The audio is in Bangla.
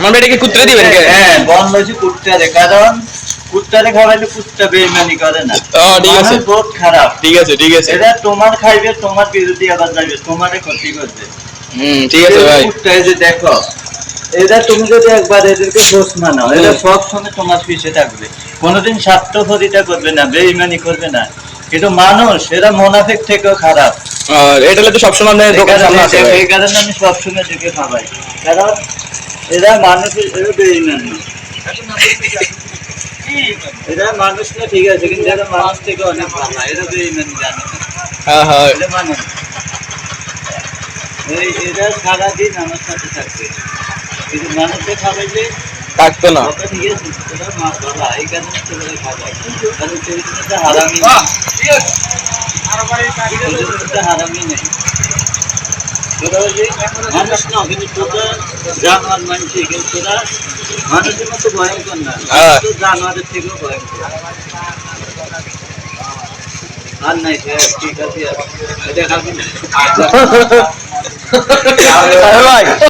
আমার বেটাকে কুত্তে দিবেন কে? হ্যাঁ বন লইছি কুত্তারে, কারণ কুত্তারে খাওয়াইলে কুত্তা বেইমানি করে না। ঠিক আছে, মানুষ বহুত খারাপ। ঠিক আছে, ঠিক আছে। এরা তোমার খাইবে, তোমার বিরুদ্ধে আবার যাবে, তোমারে ক্ষতি করবে। ঠিক আছে ভাই। কুত্তায় যে দেখো, এরা তুমি যদি একবার এদেরকে দোষ মানাও, এরা সব সময় তোমার পিছিয়ে থাকবে, কোনোদিন স্বার্থপরিতা করবে না, বেইমানি করবে না। কিন্তু মানুষ এরা মুনাফিক থেকেও খারাপ। আর এটা হলে তো সবসময় আপনার দোকানের সামনে আছে ভাই। এই কারণে আমি সবসময় দেখে খাওয়াই, কারণ এরা মানুষের, এরা বেইমান না। এরা মানুষ না ঠিক আছে, কিন্তু এরা মানুষ থেকে অনেক ভালো, এরা বেইমানি জানে না। হ্যাঁ হ্যাঁ, এরা মানে এরা সারাদিন আমার সাথে থাকবে, কিন্তু মানুষকে খাওয়াইলে থাকতো না। ঠিক আছে, তোরা মা বাবা এই কারণে তোরা খাওয়াই, কারণ চরিত্রটা হারামি না, চরিত্রটা হারামি নেই। তোরা ওই যে মানুষ না, কিন্তু তোরা জানোয়ার মানছি, কিন্তু তোরা মানুষের মতো ভয়ঙ্কর না, তো জানোয়ারের থেকেও ভয়ঙ্কর। আর নাই ঠিক আছে, এটা খাবি না। ভাই